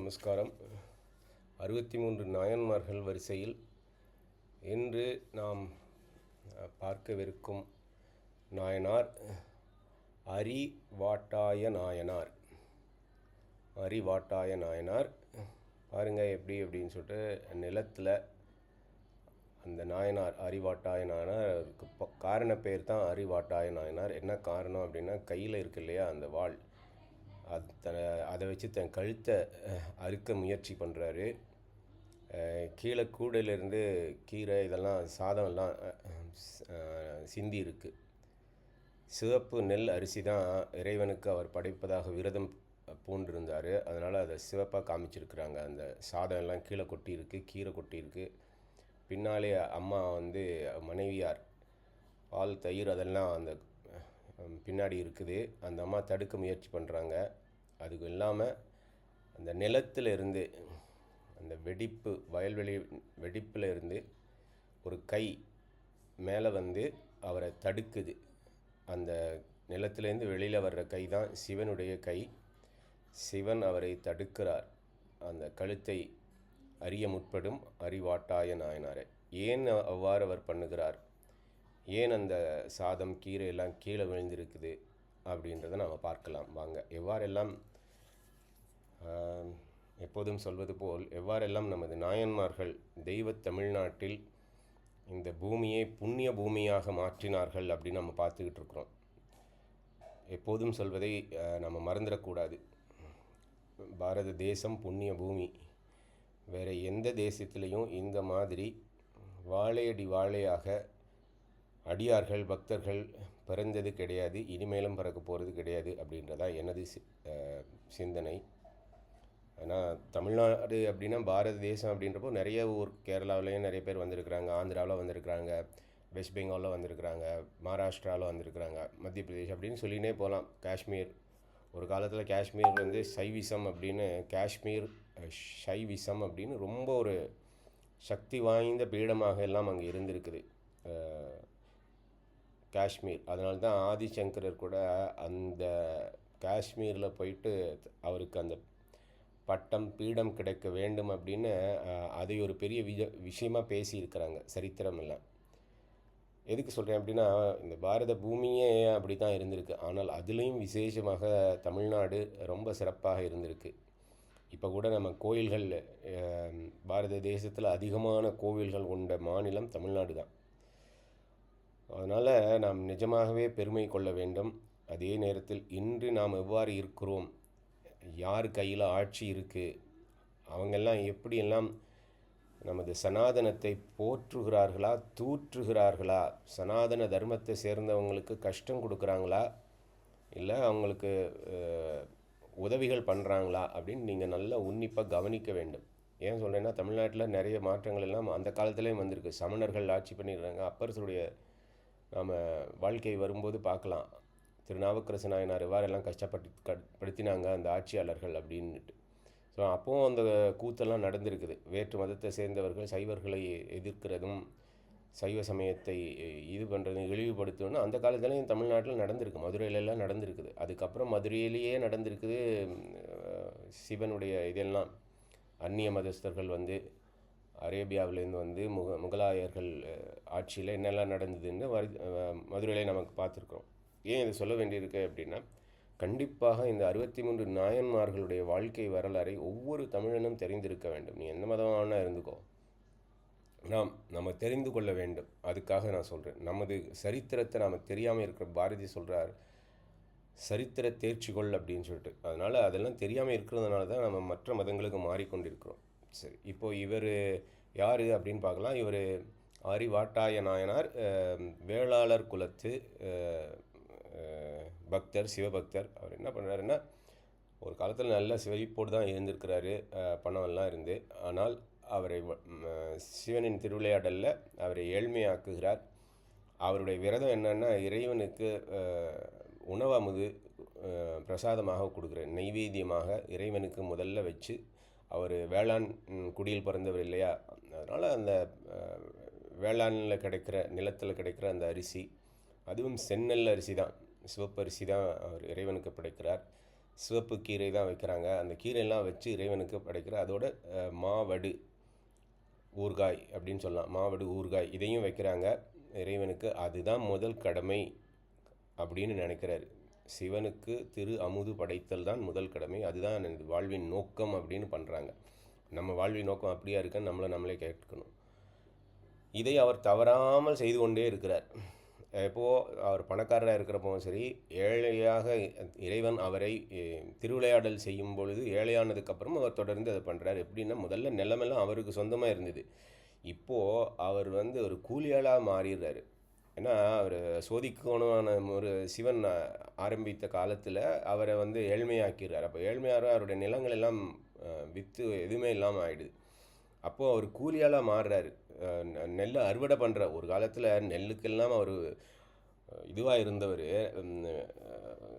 நமஸ்காரம். 63 நாயன்மார்கள் வரிசையில் இன்று நாம் பார்க்கவிருக்கும் நாயனார் அரிவாட்டாய நாயனார். அரிவாட்டாய நாயனார் பாருங்கள் எப்படி அப்படின்னு சொல்லிட்டு நிலத்தில் அந்த நாயனார் அரிவாட்டாய நாயனாருக்கு காரண பேர் தான் அரிவாட்டாய நாயனார். என்ன காரணம் அப்படின்னா, கையில் இருக்கு இல்லையா அந்த வாள், அதை வச்சு தன் கழுத்தை அறுக்க முயற்சி பண்ணுறாரு. கீழே கூடையிலேருந்து கீரை இதெல்லாம் சாதம்லாம் சிந்தி இருக்குது. சிவப்பு நெல் அரிசி தான் இறைவனுக்கு அவர் படைப்பதாக விரதம் பூண்டிருந்தார். அதனால் அதை சிவப்பாக காமிச்சிருக்கிறாங்க. அந்த சாதம் எல்லாம் கீழே கொட்டியிருக்கு, கீரை கொட்டியிருக்கு. பின்னாலே அம்மா மனைவியார் பால் தயிர் அதெல்லாம் அந்த பின்னாடி இருக்குது. அந்த அம்மா தடுக்க முயற்சி பண்ணுறாங்க. அதுக்கு இல்லாமல் அந்த நிலத்தில் இருந்து அந்த வெடிப்பு வயல்வெளி வெடிப்பில் இருந்து ஒரு கை மேலே அவரை தடுக்குது. அந்த நிலத்திலேருந்து வெளியில் வர்ற கை தான் சிவனுடைய கை. சிவன் அவரை தடுக்கிறார். அந்த கழுத்தை அறிய முற்படும் அரிவாட்டாய நாயனாரை. ஏன் அவ்வாறு அவர் பண்ணுகிறார், ஏன் அந்த சாதம் கீரை எல்லாம் கீழே விழுந்திருக்குது அப்படின்றத நாம் பார்க்கலாம் வாங்க. எவ்வாறெல்லாம் எப்போதும் சொல்வது போல் எவ்வாறெல்லாம் நமது நாயன்மார்கள் தெய்வ தமிழ்நாட்டில் இந்த பூமியை புண்ணிய பூமியாக மாற்றினார்கள் அப்படின்னு நம்ம பார்த்துக்கிட்டு இருக்கிறோம். எப்போதும் சொல்வதை நம்ம மறந்துடக்கூடாது. பாரத தேசம் புண்ணிய பூமி. வேறு எந்த தேசத்துலேயும் இந்த மாதிரி வாழையடி வாழையாக அடியார்கள் பக்தர்கள் பிறந்தது கிடையாது, இனிமேலும் பிறக்க போகிறது கிடையாது அப்படின்றதா எனது சிந்தனை. ஆனால் தமிழ்நாடு அப்படின்னா பாரத தேசம் அப்படின்றப்போ நிறைய ஊர், கேரளாவிலேயும் நிறைய பேர் வந்திருக்கிறாங்க, ஆந்திராவில் வந்திருக்கிறாங்க, வெஸ்ட் பெங்காலில் வந்திருக்கிறாங்க, மகாராஷ்டிராவில் வந்திருக்கிறாங்க, மத்திய பிரதேஷ் அப்படின்னு சொல்லினே போகலாம். காஷ்மீர், ஒரு காலத்தில் காஷ்மீர் சைவிசம் அப்படின்னு, காஷ்மீர் ஷைவிசம் அப்படின்னு ரொம்ப ஒரு சக்தி வாய்ந்த பீடமாக எல்லாம் அங்கே இருந்திருக்குது காஷ்மீர். அதனால தான் ஆதிசங்கரர் கூட அந்த காஷ்மீரில் போயிட்டு அவருக்கு அந்த பட்டம் பீடம் கிடைக்க வேண்டும் அப்படின்னு அதை ஒரு பெரிய விஷயமாக பேசியிருக்கிறாங்க சரித்திரம் எல்லாம். எதுக்கு சொல்கிறேன் அப்படின்னா, இந்த பாரத பூமியே அப்படி தான் இருந்திருக்கு. ஆனால் அதுலேயும் விசேஷமாக தமிழ்நாடு ரொம்ப சிறப்பாக இருந்திருக்கு. இப்போ கூட நம்ம கோயில்கள், பாரத தேசத்தில் அதிகமான கோவில்கள் கொண்ட மாநிலம் தமிழ்நாடு தான். அதனால் நாம் நிஜமாகவே பெருமை கொள்ள வேண்டும். அதே நேரத்தில் இன்று நாம் எவ்வாறு இருக்கிறோம், யார் கையில் ஆட்சி இருக்குது, அவங்கெல்லாம் எப்படியெல்லாம் நமது சனாதனத்தை போற்றுகிறார்களா தூற்றுகிறார்களா, சனாதன தர்மத்தை சேர்ந்தவங்களுக்கு கஷ்டம் கொடுக்குறாங்களா இல்லை அவங்களுக்கு உதவிகள் பண்ணுறாங்களா அப்படின்னு நீங்கள் நல்லா உன்னிப்பாக கவனிக்க வேண்டும். ஏன் சொல்கிறேன்னா, தமிழ்நாட்டில் நிறைய மாற்றங்கள் எல்லாம் அந்த காலத்துலேயும் வந்திருக்கு. சமணர்கள் ஆட்சி பண்ணிடுறாங்க. அப்பரசருடைய நாம் வாழ்க்கை வரும்போது பார்க்கலாம், திருநாவுக்கரசு நாயனார் எவ்வாறெல்லாம் கஷ்டப்படுத்தினாங்க அந்த ஆட்சியாளர்கள் அப்படின்ட்டு. ஸோ அப்போவும் அந்த கூத்தெல்லாம் நடந்திருக்குது. வேற்று மதத்தை சேர்ந்தவர்கள் சைவர்களை எதிர்க்கிறதும் சைவ சமயத்தை இது பண்ணுறதும் இழிவுபடுத்தணும்னு அந்த காலத்துலேயும் தமிழ்நாட்டில் நடந்திருக்கு. மதுரையிலெல்லாம் நடந்திருக்குது. அதுக்கப்புறம் மதுரையிலேயே நடந்திருக்குது சிவனுடைய இதெல்லாம். அந்நிய மதஸ்தர்கள் அரேபியாவிலேருந்து முகலாயர்கள் ஆட்சியில் என்னெல்லாம் நடந்ததுன்னு மதுரையிலே நமக்கு பார்த்துருக்குறோம். ஏன் இதை சொல்ல வேண்டியிருக்கு அப்படின்னா, கண்டிப்பாக இந்த 63 நாயன்மார்களுடைய வாழ்க்கை வரலாறை ஒவ்வொரு தமிழனும் தெரிந்திருக்க வேண்டும். நீ எந்த மதமான இருந்துக்கோ, நம்ம தெரிந்து கொள்ள வேண்டும். அதுக்காக நான் சொல்கிறேன், நமது சரித்திரத்தை நாம் தெரியாமல் இருக்கிற. பாரதி சொல்கிறார், சரித்திர தேர்ச்சிகொள் அப்படின்னு சொல்லிட்டு. அதனால் அதெல்லாம் தெரியாமல் இருக்கிறதுனால தான் நம்ம மற்ற மதங்களுக்கு மாறிக்கொண்டிருக்கிறோம். சரி, இப்போது இவர் யார் அப்படின்னு பார்க்கலாம். இவர் அரிவாட்டாய நாயனார், வேளாளர் குலத்து பக்தர், சிவபக்தர். அவர் என்ன பண்ணுறாருன்னா, ஒரு காலத்தில் நல்ல செழிப்போடு தான் இருந்திருக்கிறாரு, பணம் எல்லாம் இருந்து. ஆனால் அவரை சிவனின் திருவிளையாடலில் அவரை ஏழ்மையாக்குகிறார். அவருடைய விரதம் என்னன்னா, இறைவனுக்கு உணவமுது பிரசாதமாக கொடுக்குற நெய்வேத்தியமாக இறைவனுக்கு முதல்ல வச்சு. அவர் வேளாண் குடியில் பிறந்தவர் இல்லையா, அதனால் அந்த வேளாணில் கிடைக்கிற, நிலத்தில் கிடைக்கிற அந்த அரிசி, அதுவும் செந்நெல் அரிசி தான், சிவப்பரிசி தான் அவர் இறைவனுக்கு படைக்கிறார். சிவப்பு கீரை தான் வைக்கிறாங்க. அந்த கீரையெல்லாம் வச்சு இறைவனுக்கு படைக்கிற அதோட மாவடு ஊறுகாய் அப்படின்னு சொல்லலாம். மாவடு ஊறுகாய் இதையும் வைக்கிறாங்க இறைவனுக்கு. அதுதான் முதல் கடமை அப்படின்னு நினைக்கிறாரு. சிவனுக்கு திரு அமுது படைத்தல் தான் முதல் கடமை, அதுதான் எனது வாழ்வின் நோக்கம் அப்படின்னு பண்ணுறாங்க. நம்ம வாழ்வின் நோக்கம் அப்படியா இருக்குன்னு நம்மளே கேட்கணும். இதை அவர் தவறாமல் செய்து கொண்டே இருக்கிறார். எப்போது அவர் பணக்காரராக இருக்கிறப்பவும் சரி, ஏழையாக இறைவன் அவரை திருவிளையாடல் செய்யும் பொழுது ஏழையானதுக்கப்புறம் அவர் தொடர்ந்து அதை பண்ணுறார். எப்படின்னா முதல்ல நிலமெல்லாம் அவருக்கு சொந்தமாக இருந்தது. இப்போது அவர் ஒரு கூலியாளாக மாறிடுறாரு. ஏன்னா அவர் சோதிக்கணுமான ஒரு சிவன் ஆரம்பித்த காலத்தில் அவரை ஏழ்மையாக்கிறார். அப்போ ஏழ்மையாக அவருடைய நிலங்கள் எல்லாம் விற்று எதுவுமே இல்லாமல் ஆகிடுது. அப்போது அவர் கூலியாளாக மாறுறாரு. நெல்லை அறுவடை பண்ணுற ஒரு காலத்தில் நெல்லுக்கெல்லாம் அவர் இதுவாக இருந்தவர்,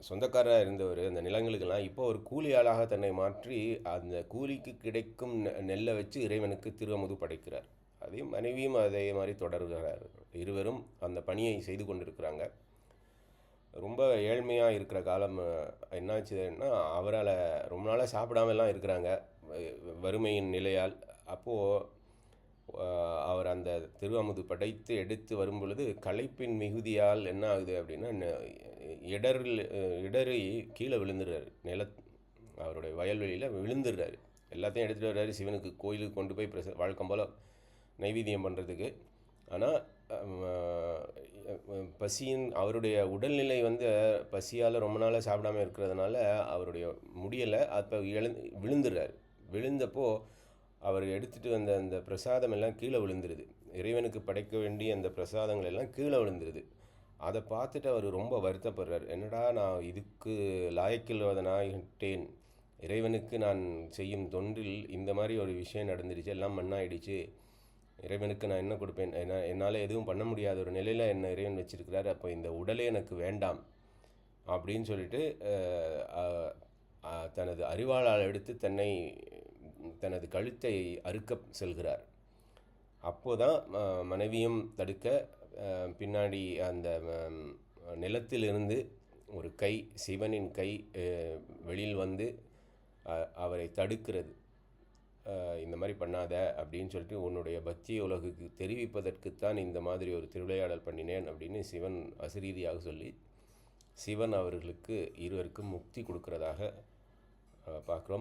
சொந்தக்காரராக இருந்தவர் அந்த நிலங்களுக்கெல்லாம். இப்போ ஒரு கூலியாளாக தன்னை மாற்றி அந்த கூலிக்கு கிடைக்கும் நெல்லை வச்சு இறைவனுக்கு திருஅமுது படைக்கிறார். அதே மனைவியும் அதே மாதிரி தொடர்கிறார். இருவரும் அந்த பணியை செய்து கொண்டிருக்கிறாங்க. ரொம்ப ஏழ்மையாக இருக்கிற காலம் என்னாச்சுன்னா, அவரால் ரொம்ப நாளாக சாப்பிடாமலாம் இருக்கிறாங்க வறுமையின் நிலையால். அப்போது அவர் அந்த திருஅமுது படைத்து எடுத்து வரும் பொழுது களைப்பின் மிகுதியால் என்ன ஆகுது அப்படின்னா, இடறி கீழே விழுந்துடுறாரு. அவருடைய வயல்வெளியில் விழுந்துடுறாரு. எல்லாத்தையும் எடுத்துகிட்டு வர்றாரு சிவனுக்கு கோயிலுக்கு கொண்டு போய் வழக்கம் போல் நைவேத்தியம் பண்ணுறதுக்கு. ஆனால் அவருடைய உடல்நிலை பசியால் ரொம்ப நாளாக சாப்பிடாமல் இருக்கிறதுனால அவருடைய முடியலை. அப்போ விழுந்துடுறாரு. விழுந்தப்போ அவர் எடுத்துகிட்டு வந்த அந்த பிரசாதம் எல்லாம் கீழே விழுந்துருது. இறைவனுக்கு படைக்க வேண்டிய அந்த பிரசாதங்கள் எல்லாம் கீழே விழுந்துருது. அதை பார்த்துட்டு அவர் ரொம்ப வருத்தப்படுறார். என்னடா நான் இதுக்கு லாயக்கில்லாதனாயிட்டேன், இறைவனுக்கு நான் செய்யும் தொண்டில் இந்த மாதிரி ஒரு விஷயம் நடந்துடுச்சு, எல்லாம் மண்ணாயிடுச்சு, இறைவனுக்கு நான் என்ன கொடுப்பேன், என்னால் எதுவும் பண்ண முடியாத ஒரு நிலையில் என்ன இறைவன் வச்சிருக்கிறார், அப்போ இந்த உடலே எனக்கு வேண்டாம் அப்படின்னு சொல்லிட்டு தனது அறிவாளால் எடுத்து தனது கழுத்தை அறுக்க செல்கிறார். அப்போதான் மனைவியும் தடுக்க பின்னாடி அந்த நிலத்திலிருந்து ஒரு கை, சிவனின் கை வெளியில் அவரை தடுக்கிறது. இந்த மாதிரி பண்ணாத அப்படின்னு சொல்லிட்டு, உன்னுடைய பக்தியை உலகுக்கு தெரிவிப்பதற்குத்தான் இந்த மாதிரி ஒரு திருவிளையாடல் பண்ணினேன் அப்படின்னு சிவன் அசரீதியாக சொல்லி சிவன் இருவருக்கும் முக்தி கொடுக்கறதாக பார்க்குறோம்.